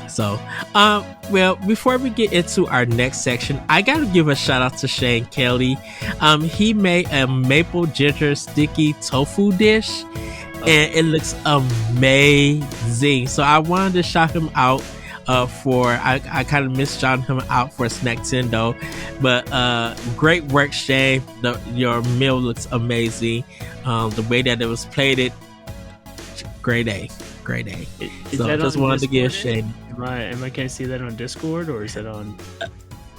So, well, before we get into our next section, I gotta give a shout out to Shane Kelly. He made a maple ginger sticky tofu dish, and it looks amazing. So I wanted to shout him out. I kind of missed shouting him out for Snack Tendo, but great work, Shane. Your meal looks amazing. The way that it was plated, great A, great A. Is so that just on wanted to give Discord? Shane. Can I see that on Discord or is that on?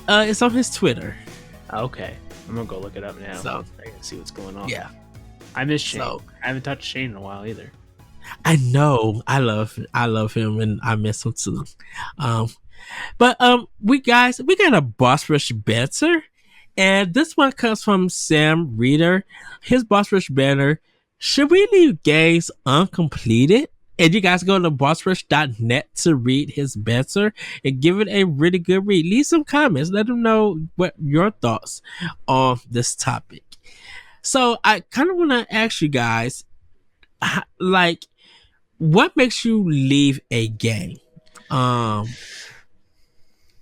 It's on his Twitter. Okay, I'm gonna go look it up now. So I can see what's going on. yeah, I miss Shane. So I haven't touched Shane in a while either. I know I love him and I miss him too. But we got a boss rush banter, and this one comes from Sam Reader. His boss rush banner: should we leave games uncompleted? And you guys go to bossrush.net to read his banter and give it a really good read. Leave some comments. Let them know what your thoughts on this topic. So I kind of want to ask you guys, like, what makes you leave a game?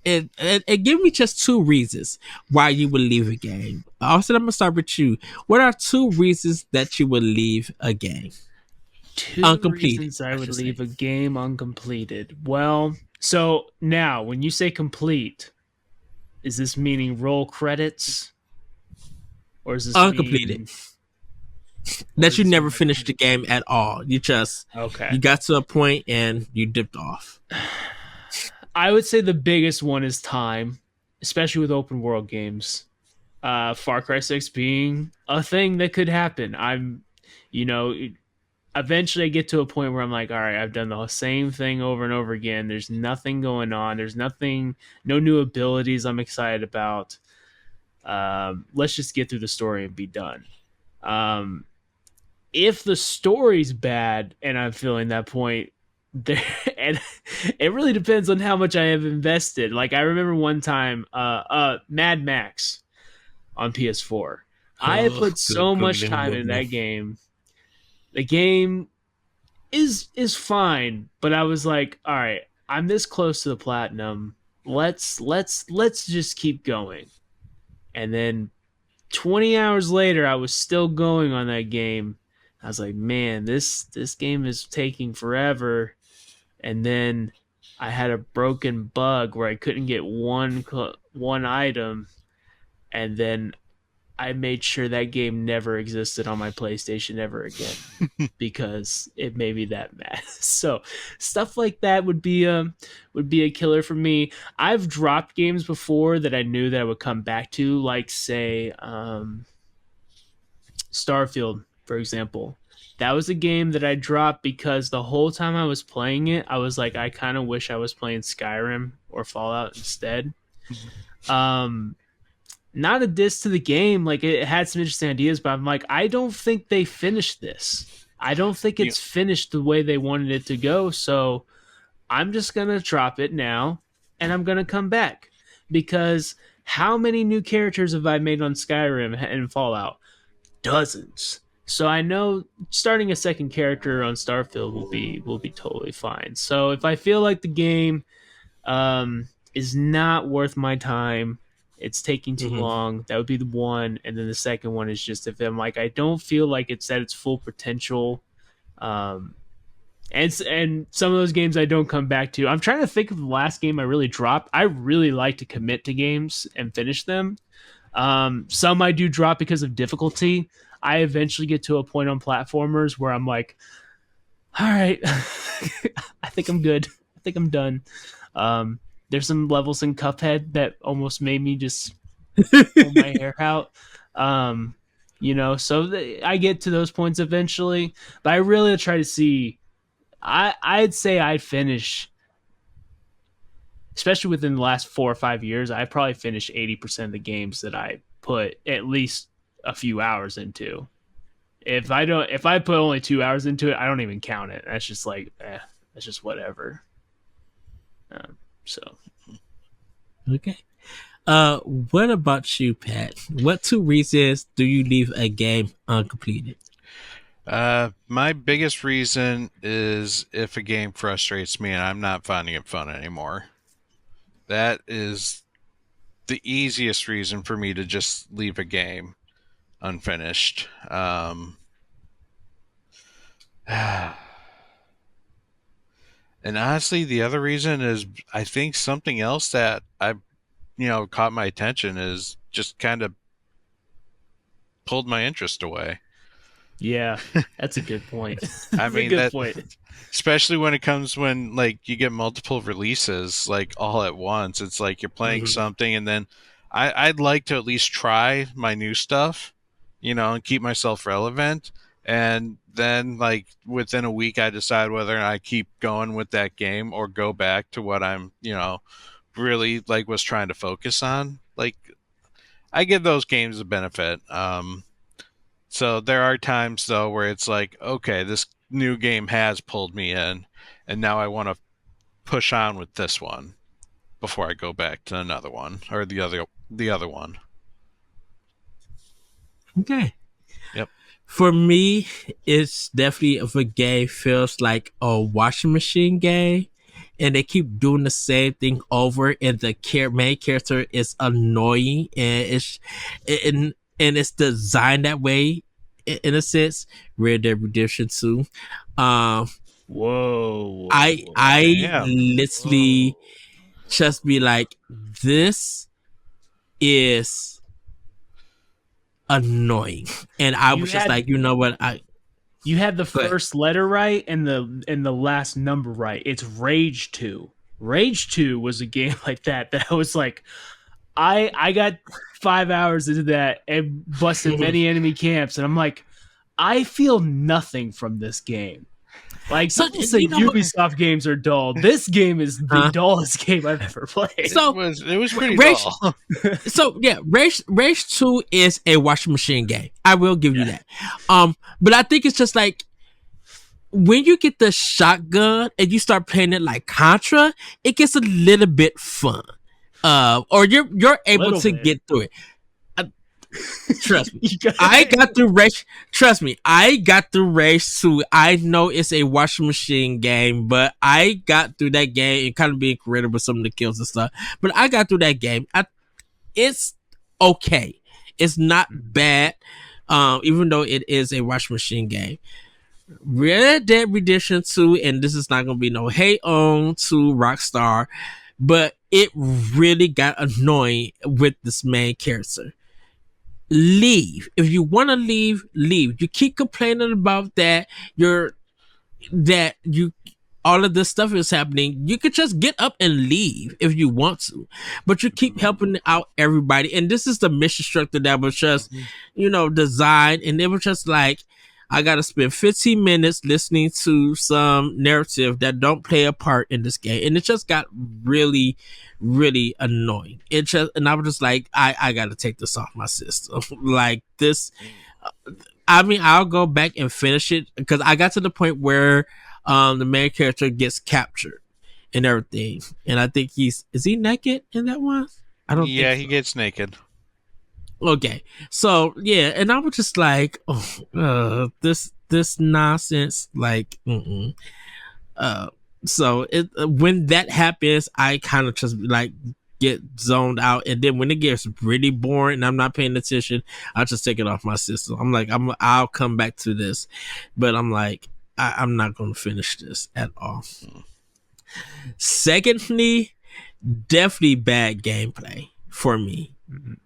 It give me just two reasons why you would leave a game. Also, I'm gonna start with you. What are two reasons that you would leave a game? Two reasons I would leave a game uncompleted. Well, so now when you say complete, is this meaning roll credits? Or is this uncompleted? That you never finished the game at all. You just you got to a point and you dipped off. I would say the biggest one is time, especially with open world games. Far Cry 6 being a thing that could happen. Eventually I get to a point where I'm like, all right, I've done the same thing over and over again. There's nothing going on. There's no new abilities I'm excited about. Let's just get through the story and be done. If the story's bad and I'm feeling that point, and it really depends on how much I have invested. Like I remember one time, Mad Max on PS4. I had put so much time in that game. The game is fine, but I was like, all right, I'm this close to the platinum. Let's just keep going. And then 20 hours later, I was still going on that game. I was like, man, this game is taking forever. And then I had a broken bug where I couldn't get one item, and then I made sure that game never existed on my PlayStation ever again because it made me that mad. So stuff like that would be a killer for me. I've dropped games before that I knew that I would come back to, like say Starfield, for example. That was a game that I dropped because the whole time I was playing it, I was like, I kind of wish I was playing Skyrim or Fallout instead. Not a diss to the game. Like, it had some interesting ideas, but I'm like, I don't think they finished this. I don't think it's finished the way they wanted it to go. So I'm just going to drop it now and I'm going to come back. Because how many new characters have I made on Skyrim and Fallout? Dozens. So I know starting a second character on Starfield will be totally fine. So if I feel like the game is not worth my time, it's taking too long, that would be the one. And then the second one is just if I'm like, I don't feel like it's at its full potential. And some of those games I don't come back to. I'm trying to think of the last game I really dropped. I really like to commit to games and finish them. Some I do drop because of difficulty. I eventually get to a point on platformers where I'm like, all right, I think I'm good. I think I'm done. There's some levels in Cuphead that almost made me just pull my hair out. So I get to those points eventually, but I really try to see, I'd say I'd finish, especially within the last 4 or 5 years, I probably finished 80% of the games that I put at least a few hours into. If I put only 2 hours into it, I don't even count it. That's just like, that's just whatever. Okay. What about you, Pat? What two reasons do you leave a game uncompleted? My biggest reason is if a game frustrates me and I'm not finding it fun anymore. That is the easiest reason for me to just leave a game unfinished. And honestly, the other reason is I think something else that caught my attention is just kind of pulled my interest away. Yeah, that's a good point. I That's a mean good that point. especially when it comes when like you get multiple releases like all at once. It's like you're playing Mhm. something and then I'd like to at least try my new stuff, and keep myself relevant. And then like within a week I decide whether I keep going with that game or go back to what I'm really like was trying to focus on. Like I give those games a benefit. So there are times though where it's like, okay, this new game has pulled me in, and now I want to push on with this one before I go back to another one or the other one. Okay. Yep. For me, it's definitely if a game feels like a washing machine game and they keep doing the same thing over and the main character is annoying and it's designed that way in a sense. Red Dead Redemption 2. Um Whoa, whoa, I Damn. literally whoa. just be like, this is annoying. And I You was just had like, you know what, I you had the but first letter right and the last number right. It's Rage 2. Rage 2 was a game like that I was like, I got 5 hours into that and busted many enemy camps, and I'm like, I feel nothing from this game. Like so people say you know what, Ubisoft games are dull. This game is the huh? dullest game I've ever played. It So was it was pretty Rage, dull. so yeah, Rage 2 is a washing machine game. I will give you Yeah. that. But I think it's just like when you get the shotgun and you start playing it like Contra, it gets a little bit fun. Or you're A able little to bit. get through it. Uh, Trust me. You got I got through Rage. Trust me, I got through Rage 2. I know it's a washing machine game, but I got through that game and kind of being creative with some of the kills and stuff. But I got through that game. It's okay. It's not bad, even though it is a washing machine game. Red Dead Redemption 2, and this is not going to be no hate on to Rockstar, but it really got annoying with this main character. Leave. If you want to leave, leave. You keep complaining about that you all of this stuff is happening, you could just get up and leave if you want to. But you keep helping out everybody. And this is the mission structure that was just, designed. And it was just like, I got to spend 15 minutes listening to some narrative that don't play a part in this game. And it just got really, really annoying. And I was just like, I got to take this off my system. Like this, I mean, I'll go back and finish it because I got to the point where the main character gets captured and everything, and I think is he naked in that one? I don't think Yeah, he so. gets naked. Okay, so yeah, and I was just like, oh, this nonsense, like, mm-mm. uh, so when that happens, I kind of just like get zoned out, and then when it gets really boring and I'm not paying attention, I just take it off my system. I'm like, I'll come back to this, but I'm like, I'm not going to finish this at all. Secondly, definitely bad gameplay for me.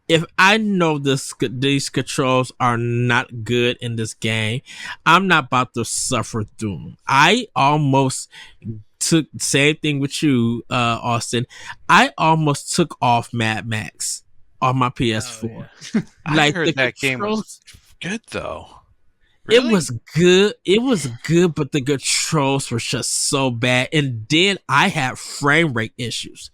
If I know these controls are not good in this game, I'm not about to suffer through them. I almost took same thing with you, Austin. I almost took off Mad Max on my Oh PS4. yeah. I Like the heard that game was controls, good though. it Really? was good. It was good, but the controls were just so bad. And then I had frame rate issues.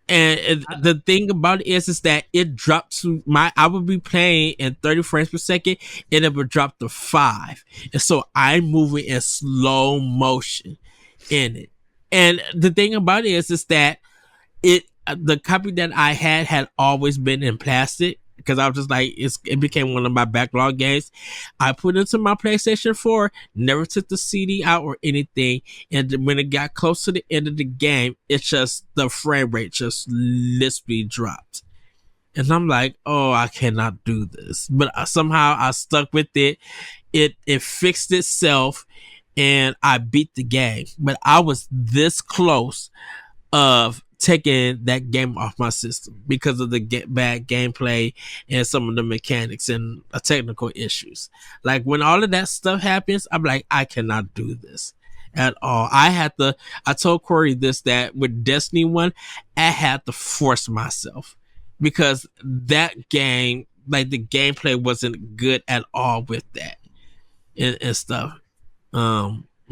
And the thing about it is that it dropped to I would be playing in 30 frames per second and it would drop to 5. And so I'm moving in slow motion in it. And the thing about it is that it the copy that I had always been in plastic. because I was just like, it became one of my backlog games. I put it into my PlayStation 4, never took the CD out or anything. And when it got close to the end of the game, it's just the frame rate just literally dropped. And I'm like, oh, I cannot do this. But somehow I stuck with it. It fixed itself and I beat the game. But I was this close of taking that game off my system because of the bad gameplay and some of the mechanics and technical issues. Like when all of that stuff happens, I'm like, I cannot do this at all. I told Corey this, that with Destiny 1, I had to force myself because that game, like the gameplay wasn't good at all with that and stuff.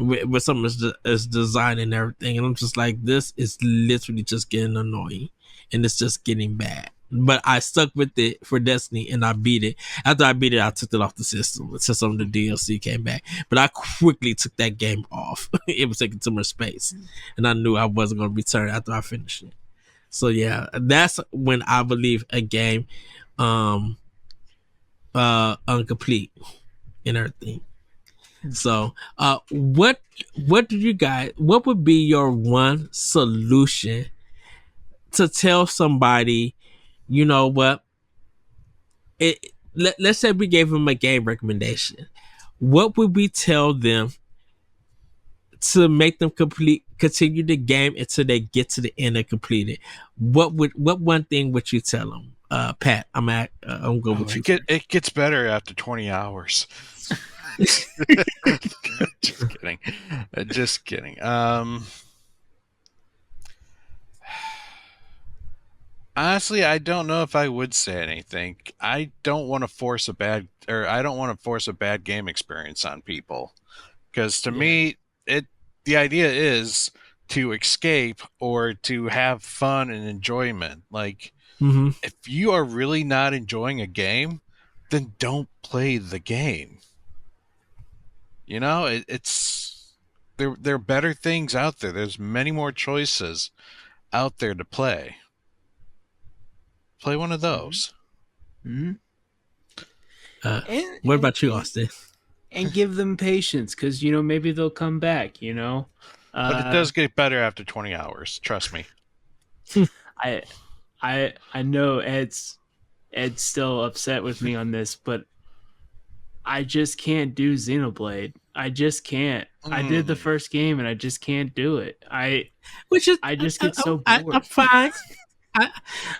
With some of its design and everything, and I'm just like, this is literally just getting annoying, and it's just getting bad. But I stuck with it for Destiny, and I beat it. After I beat it, I took it off the system until some of the DLC came back. But I quickly took that game off. It was taking too much space, and I knew I wasn't going to return after I finished it. So yeah, that's when I believe a game, incomplete and everything. So, what do you guys? What would be your one solution to tell somebody? You know what? Let's say we gave them a game recommendation. What would we tell them to make them continue the game until they get to the end and complete it? What one thing would you tell them? Pat, I'm going with you. It gets better after 20 hours. Just kidding. Just kidding. Honestly, I don't know if I would say anything. I don't want to force a bad game experience on people. Because to me, the idea is to escape or to have fun and enjoyment. Like, if you are really not enjoying a game, then don't play the game. You know, it's there are better things out there. There's many more choices out there to play. Play one of those. Mm-hmm. What about you, Austin? And give them patience, because maybe they'll come back. But it does get better after 20 hours. Trust me. I know Ed's still upset with me on this, but I just can't do Xenoblade. I just can't. I did the first game and I just can't do it. I just get so bored. I'm fine.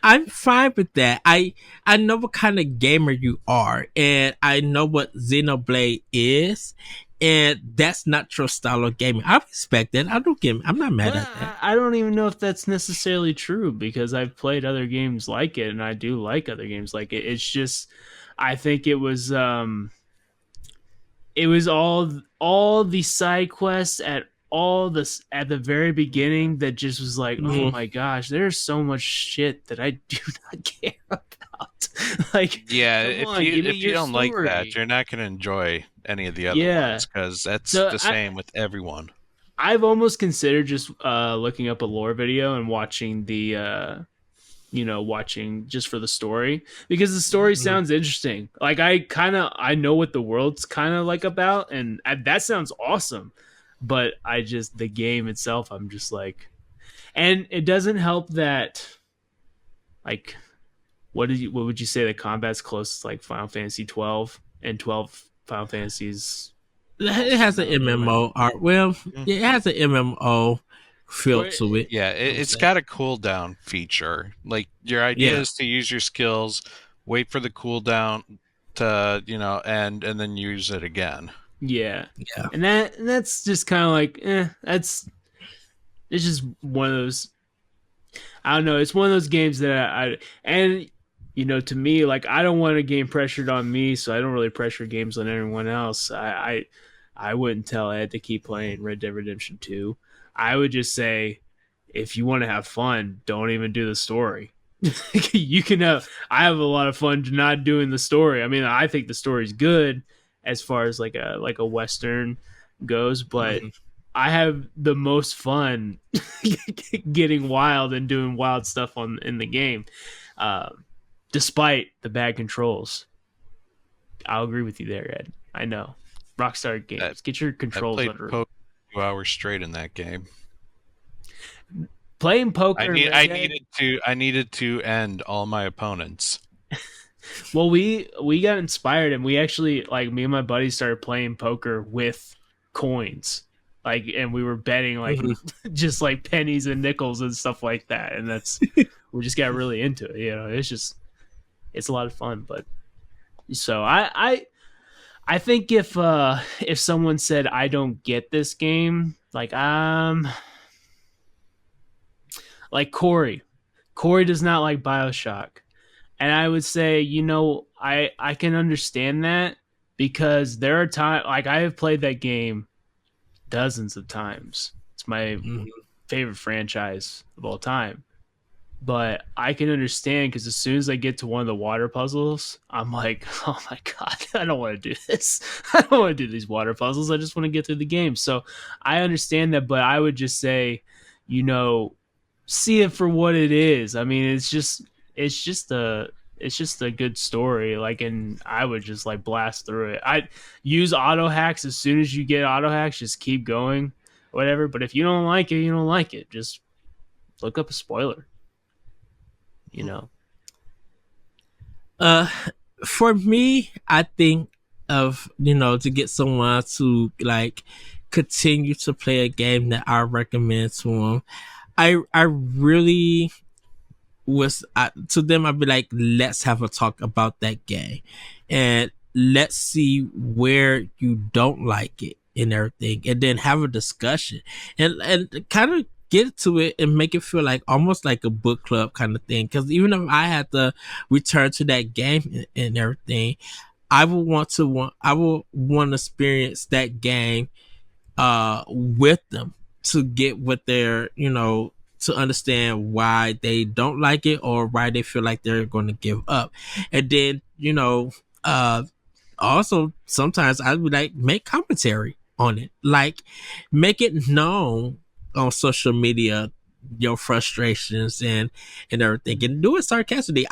I'm fine with that. I know what kind of gamer you are, and I know what Xenoblade is, and that's not your style of gaming. I respect that. I'm not mad at that. I don't even know if that's necessarily true, because I've played other games like it, and I do like other games like it. It's just, I think it was all the side quests at the very beginning that just was like, oh my gosh, there's so much shit that I do not care about. Like, yeah, if you don't like that, you're not going to enjoy any of the other ones, because that's the same with everyone. I've almost considered just looking up a lore video and watching watching just for the story, because the story sounds interesting. Like, I know what the world's kind of like about, and that sounds awesome. But the game itself, I'm just like, and it doesn't help that, like, what would you say the combat's close to, like, Final Fantasy 12 and 12 Final Fantasies? It has an MMO art. Well, it has an MMO feel to it. Yeah, it's got a cooldown feature. Like, your idea is to use your skills, wait for the cooldown to end, and then use it again. Yeah. And that's just kind of like, it's just one of those, I don't know, it's one of those games that to me, like, I don't want a game pressured on me, so I don't really pressure games on everyone else. I wouldn't tell Ed to keep playing Red Dead Redemption 2. I would just say, if you want to have fun, don't even do the story. You can I have a lot of fun not doing the story. I mean, I think the story's good as far as like a Western goes, but I have the most fun getting wild and doing wild stuff in the game. despite the bad controls. I'll agree with you there, Ed. I know. Rockstar Games, get your I controls played under. poker 2 hours straight in that game. Playing poker. I needed to end all my opponents. Well, we got inspired, and we actually, like, me and my buddies started playing poker with coins, like, and we were betting like just like pennies and nickels and stuff like that, and that's we just got really into it. It's a lot of fun. But so I think if someone said I don't get this game, like Corey does not like BioShock. And I would say, I can understand that, because there are times, like, I have played that game dozens of times. It's my favorite franchise of all time. But I can understand, because as soon as I get to one of the water puzzles, I'm like, oh my God, I don't want to do this. I don't want to do these water puzzles. I just want to get through the game. So I understand that, but I would just say, see it for what it is. I mean, it's just a good story. Like, and I would just like blast through it. I use auto hacks as soon as you get auto hacks. Just keep going, whatever. But if you don't like it, you don't like it. Just look up a spoiler. For me, I think of, to get someone to like continue to play a game that I recommend to them. I really to them, I'd be like, let's have a talk about that game, and let's see where you don't like it and everything, and then have a discussion and kind of get to it and make it feel like almost like a book club kind of thing. Because even if I had to return to that game and everything, I will want to experience that game with them, to get what they're, to understand why they don't like it or why they feel like they're going to give up. And then, also sometimes I would like make commentary on it, like make it known on social media, your frustrations and everything, and do it sarcastically.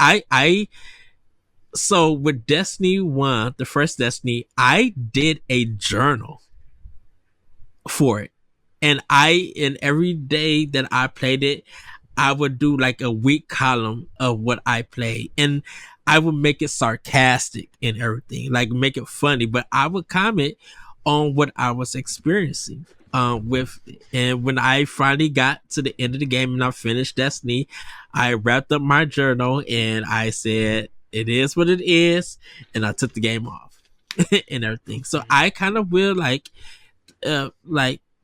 So with Destiny 1, the first Destiny, I did a journal for it. And every day that I played it, I would do like a week column of what I played. And I would make it sarcastic and everything, like make it funny, but I would comment on what I was experiencing with it. And when I finally got to the end of the game and I finished Destiny, I wrapped up my journal and I said, it is what it is. And I took the game off and everything. So I kind of will like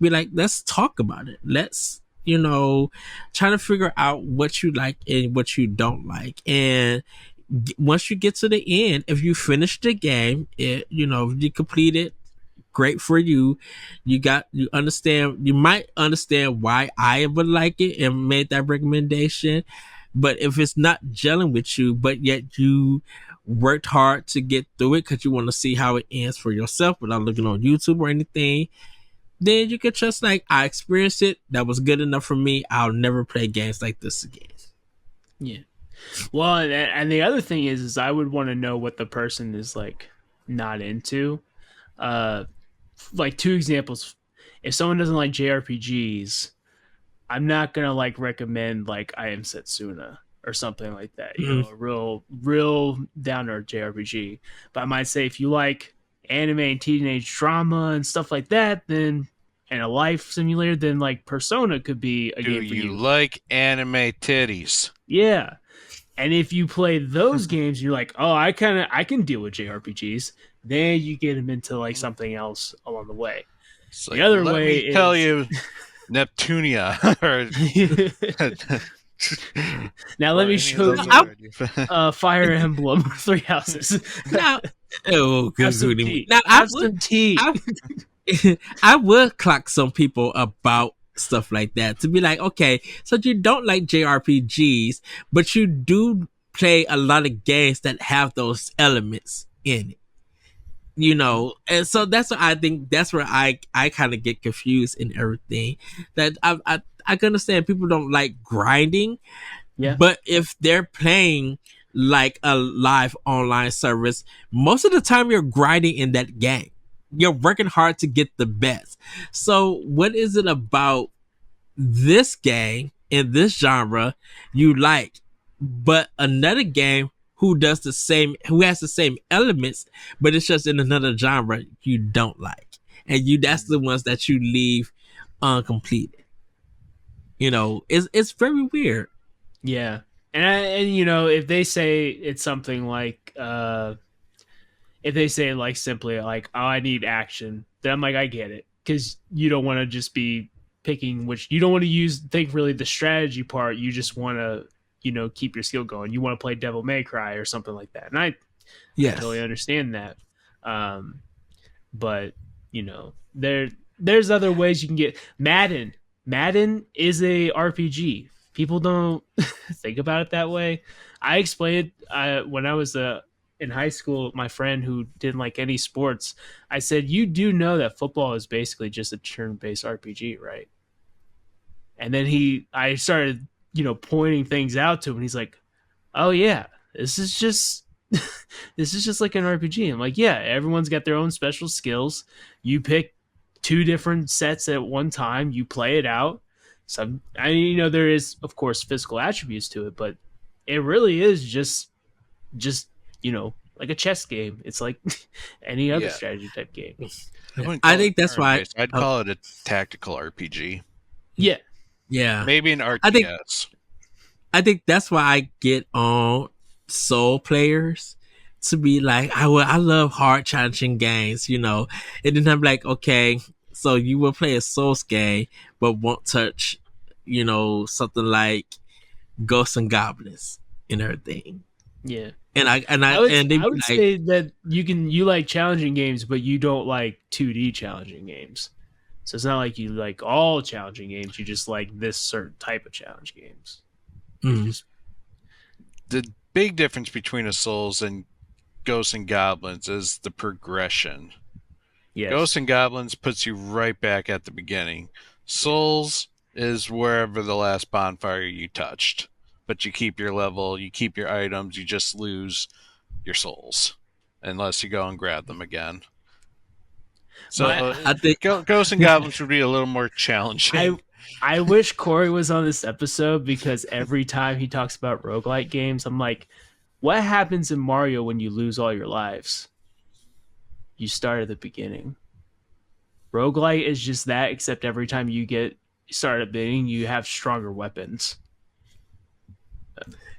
be like, let's talk about it. Let's, try to figure out what you like and what you don't like. And once you get to the end, if you finish the game, you complete it, great for you. You might understand why I would like it and made that recommendation. But if it's not gelling with you, but yet you worked hard to get through it because you want to see how it ends for yourself without looking on YouTube or anything, then you could just like, I experienced it. That was good enough for me. I'll never play games like this again. Yeah. Well, and the other thing is I would want to know what the person is like not into. Like, two examples. If someone doesn't like JRPGs, I'm not gonna like recommend like I Am Setsuna or something like that. A real downer JRPG. But I might say, if you like anime and teenage drama and stuff like that, then, and a life simulator, then like Persona could be a game for you. Do you like anime titties? Yeah. And if you play those games, you're like, oh, I can deal with JRPGs. Then you get them into like something else along the way. The other way is, tell you, Neptunia. Now let me show you Fire Emblem 3 Houses. Now, have some tea. Now, I would clock some people about stuff like that, to be like, okay, so you don't like JRPGs, but you do play a lot of games that have those elements in it. And so that's what I think. That's where I kind of get confused in everything. That I can understand people don't like grinding, yeah. But if they're playing like a live online service, most of the time you're grinding in that game. You're working hard to get the best. So what is it about this game in this genre you like, but another game who has the same elements, but it's just in another genre you don't like, and that's the ones that you leave uncompleted. It's very weird. Yeah. And if they say it's something like if they say like simply like, oh, I need action, then I'm like, I get it, because you don't want to just be picking which, you don't want to think really the strategy part. You just want to keep your skill going. You want to play Devil May Cry or something like that, and I Yes. totally understand that. But there's other ways you can get Madden is a RPG. People don't think about it that way. I explained it when I was in high school. My friend who didn't like any sports, I said, "You do know that football is basically just a turn-based RPG, right?" And then I started, pointing things out to him, and he's like, "Oh yeah, this is just this is just like an RPG." I'm like, "Yeah, everyone's got their own special skills. You pick two different sets at one time. You play it out. There is of course physical attributes to it, but it really is just like a chess game. It's like any other Yeah. strategy type game." I think that's why. I'd call it a tactical RPG. Yeah, Yeah, Maybe an I think RTS. I think that's why I get on Soul players to be like, I love hard challenging games, and then I'm like, okay, so you will play a Souls game, but won't touch, something like Ghosts and Goblins and everything. yeah. And they I be would like, say that you like challenging games, but you don't like 2D challenging games. So it's not like you like all challenging games. You just like this certain type of challenge games. mm, The big difference between a Souls and Ghosts and Goblins is the progression. Yes. Ghosts and Goblins puts you right back at the beginning. Souls is wherever the last bonfire you touched. But you keep your level, you keep your items, you just lose your souls. Unless you go and grab them again. So I think, Ghosts and Goblins would be a little more challenging. I wish Corey was on this episode, because every time he talks about roguelike games, I'm like, what happens in Mario when you lose all your lives? You start at the beginning. Roguelike is just that, except every time you start at the beginning, you have stronger weapons.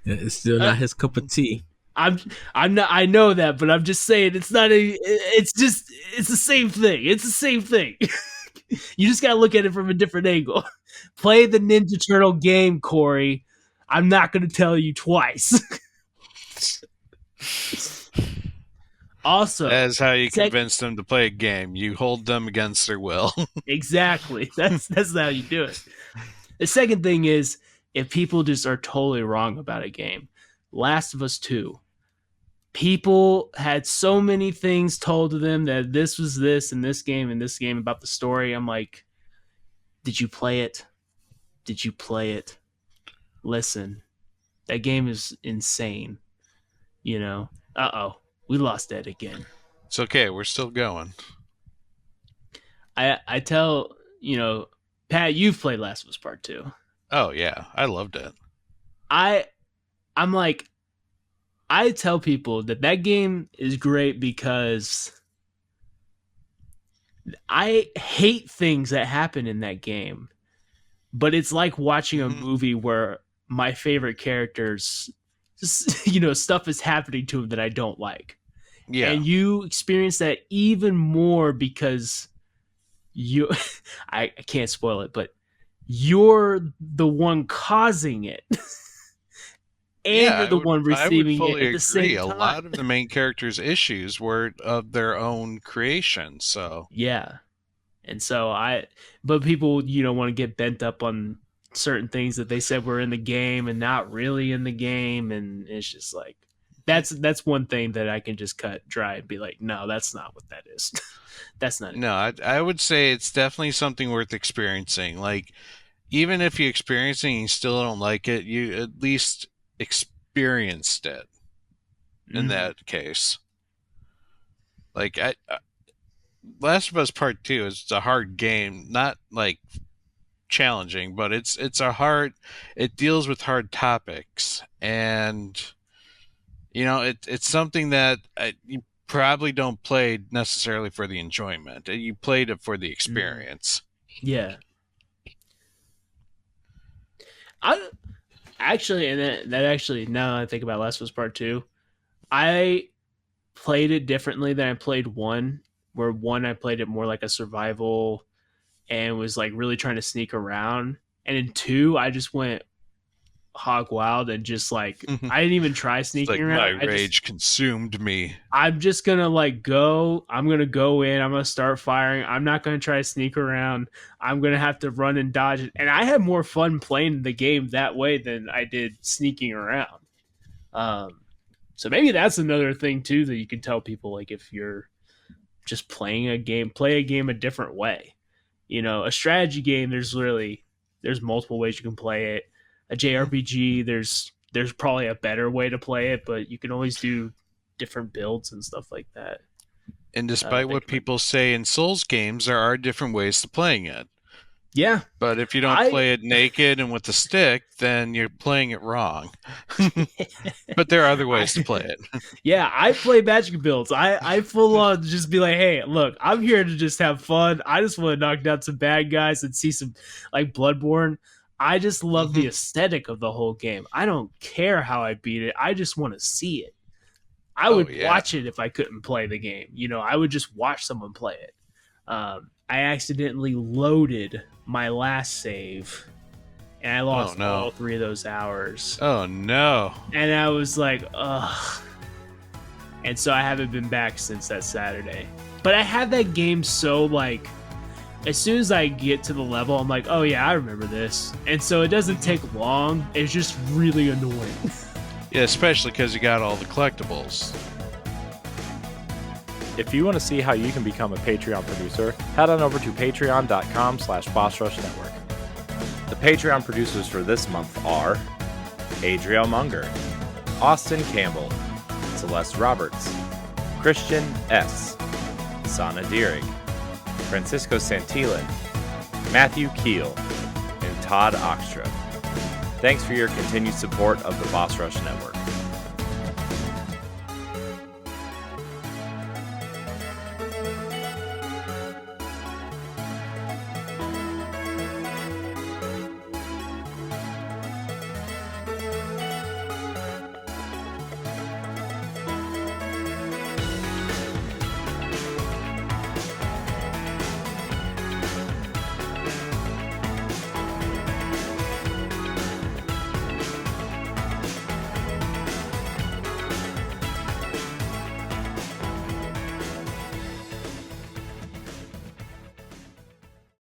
it's still not his cup of tea. I'm not, I know that, but I'm just saying it's not it's the same thing. It's the same thing. You just gotta look at it from a different angle. Play the Ninja Turtle game, Corey. I'm not gonna tell you twice. Also, That is how you convince them to play a game. You hold them against their will. exactly. That's how you do it. The second thing is, if people just are totally wrong about a game. Last of Us 2. People had so many things told to them that this was this and this game and this game about the story. I'm like, did you play it? Did you play it? Listen, that game is insane. We lost Ed again. It's okay. We're still going. I tell, Pat, you've played Last of Us Part 2. Oh, yeah. I loved it. I'm like, I tell people that game is great because I hate things that happen in that game, but it's like watching a movie where my favorite characters, stuff is happening to them that I don't like. Yeah. And you experience that even more because I can't spoil it, but you're the one causing it. And you're the one receiving it at the same time. A lot of the main characters' issues were of their own creation, so yeah. And so but people, want to get bent up on certain things that they said were in the game and not really in the game, and it's just like that's one thing that I can just cut dry and be like, no, that's not what that is. That's not it. No, I would say it's definitely something worth experiencing. Like, even if you experience it and you still don't like it, you at least experienced it. in that case. Like Last of Us Part 2 is a hard game, not like challenging, but it deals with hard topics, and it's something that you probably don't play necessarily for the enjoyment. You played it for the experience. Yeah. I actually, and that actually, now that I think about Last of Us Part 2, I played it differently than I played 1, where 1 I played it more like a survival and was like really trying to sneak around. And in 2, I just went hog wild and just like I didn't even try sneaking around. My rage consumed me. I'm just gonna like go. I'm gonna go in. I'm gonna start firing. I'm not gonna try to sneak around. I'm gonna have to run and dodge it. And I had more fun playing the game that way than I did sneaking around. So maybe that's another thing too that you can tell people, like if you're just playing a game, play a game a different way. A strategy game, there's multiple ways you can play it. A JRPG, there's probably a better way to play it, but you can always do different builds and stuff like that. And despite what people say in Souls games, there are different ways to playing it. Yeah. But if you don't play it naked and with the stick, then you're playing it wrong. But there are other ways to play it. Yeah, I play magic builds. I full on just be like, hey, look, I'm here to just have fun. I just want to knock down some bad guys and see some, like, Bloodborne. I just love the aesthetic of the whole game. I don't care how I beat it. I just want to see it. I would watch it if I couldn't play the game. I would just watch someone play it. I accidentally loaded my last save, and I lost all 3 of those hours. Oh, no. And I was like, ugh. And so I haven't been back since that Saturday. But I had that game so, like, as soon as I get to the level, I'm like, oh yeah, I remember this. And so it doesn't take long. It's just really annoying. Yeah, especially because you got all the collectibles. If you want to see how you can become a Patreon producer, head on over to patreon.com/BossRushNetwork. The Patreon producers for this month are Adriel Munger, Austin Campbell, Celeste Roberts, Christian S., Sana Deering, Francisco Santillan, Matthew Keel, and Todd Oxtra. Thanks for your continued support of the Boss Rush Network.